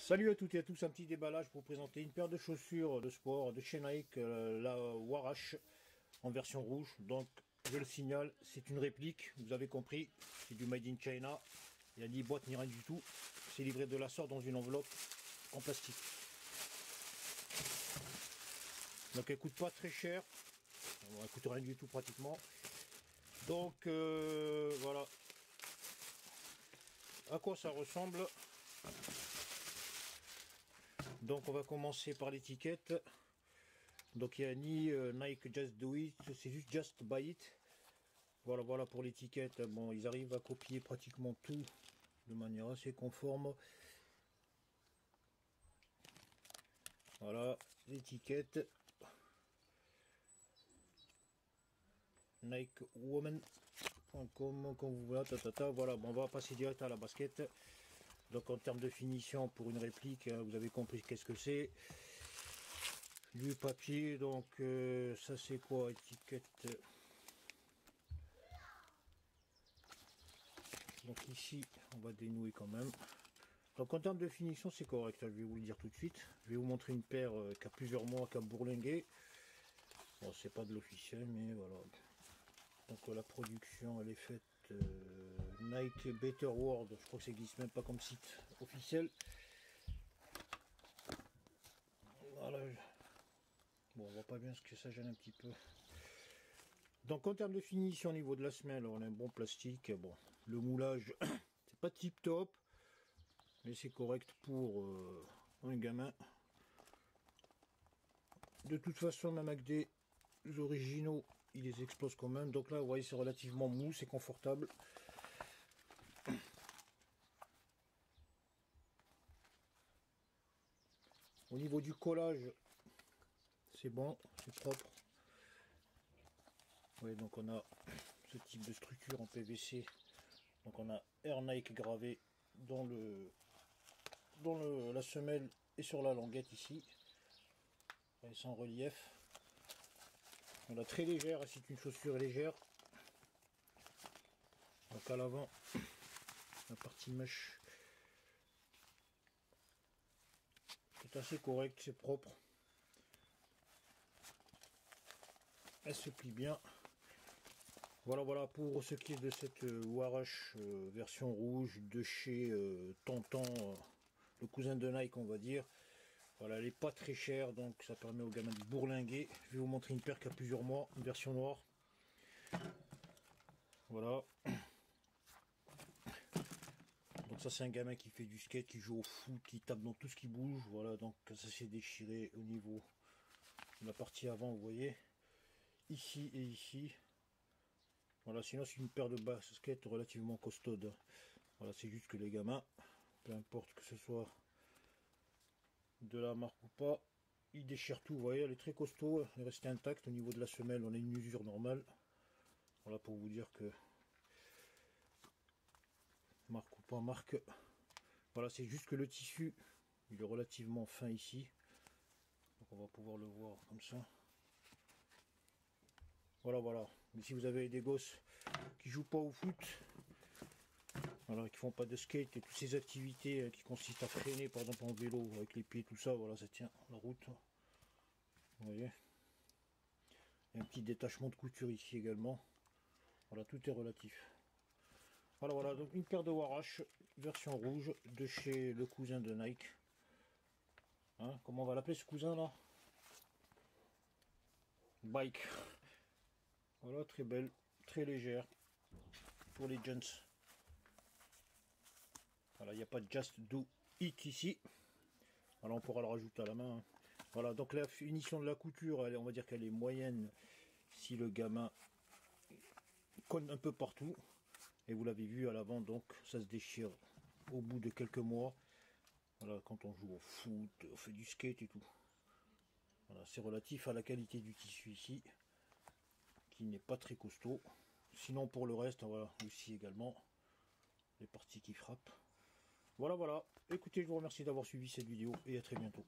Salut à toutes et à tous, un petit déballage pour vous présenter une paire de chaussures de sport de chez Nike, la Warash en version rouge. Donc je le signale, c'est une réplique, vous avez compris, c'est du Made in China, il n'y a ni boîte ni rien du tout, c'est livré de la sorte dans une enveloppe en plastique. Donc elle coûte pas très cher, elle coûte rien du tout pratiquement. Donc voilà à quoi ça ressemble. Donc on va commencer par l'étiquette. Donc il n'y a ni Nike Just Do It, c'est juste Just Buy It. Voilà pour l'étiquette. Bon, ils arrivent à copier pratiquement tout de manière assez conforme. Voilà l'étiquette. Nike Woman.com, comme vous voyez, voilà, bon, on va passer direct à la basket. Donc en termes de finition pour une réplique, vous avez compris qu'est-ce que c'est. Du papier, donc ça c'est quoi, étiquette. Donc ici on va dénouer quand même. Donc en termes de finition c'est correct, je vais vous le dire tout de suite. Je vais vous montrer une paire qui a plusieurs mois, qui a bourlingué. Bon, c'est pas de l'officiel, mais voilà. Donc la production elle est faite Nike Better World, je crois que ça n'existe même pas comme site officiel. Voilà. Bon, on voit pas bien ce que ça gêne un petit peu. Donc en termes de finition au niveau de la semelle, on a un bon plastique. Bon, le moulage c'est pas tip top, mais c'est correct pour un gamin. De toute façon, même avec des originaux, il les explose quand même. Donc là, vous voyez, c'est relativement mou, c'est confortable. Au niveau du collage, c'est bon, c'est propre. Oui, donc on a ce type de structure en PVC. Donc on a Air Nike gravé dans la semelle et sur la languette ici. Elle est en relief. On a très légère, c'est une chaussure légère. Donc à l'avant, la partie mèche est assez correcte, c'est propre. Elle se plie bien. Voilà pour ce qui est de cette Warash version rouge de chez Tonton, le cousin de Nike on va dire. Voilà, elle n'est pas très chère, donc ça permet aux gamins de bourlinguer. Je vais vous montrer une paire qui a plusieurs mois, une version noire. Voilà. Donc ça c'est un gamin qui fait du skate, qui joue au foot, qui tape dans tout ce qui bouge. Voilà, donc ça s'est déchiré au niveau de la partie avant, vous voyez. Ici et ici. Voilà, sinon c'est une paire de baskets relativement costaude. Voilà, c'est juste que les gamins, peu importe que ce soit de la marque ou pas, ils déchirent tout. Vous voyez, elle est très costaud, elle est restée intacte. Au niveau de la semelle, on a une usure normale. Voilà pour vous dire que marque ou pas marque. Voilà, c'est juste que le tissu, il est relativement fin ici. Donc on va pouvoir le voir comme ça. Voilà. Mais si vous avez des gosses qui jouent pas au foot, voilà, qui font pas de skate et toutes ces activités qui consistent à freiner par exemple en vélo avec les pieds, tout ça, voilà, ça tient la route. Vous voyez. Il y a un petit détachement de couture ici également. Voilà, tout est relatif. Voilà, donc une paire de Warash version rouge de chez le cousin de Nike. Hein, comment on va l'appeler ce cousin là? Bike. Voilà, très belle, très légère pour les jeunes. Voilà, il n'y a pas de Just Do It ici. Voilà, on pourra le rajouter à la main. Hein. Voilà, donc la finition de la couture, on va dire qu'elle est moyenne si le gamin colle un peu partout. Et vous l'avez vu à l'avant, donc ça se déchire au bout de quelques mois. Voilà, quand on joue au foot, on fait du skate et tout. Voilà, c'est relatif à la qualité du tissu ici, qui n'est pas très costaud. Sinon pour le reste, voilà, aussi également les parties qui frappent. Voilà. Écoutez, je vous remercie d'avoir suivi cette vidéo et à très bientôt.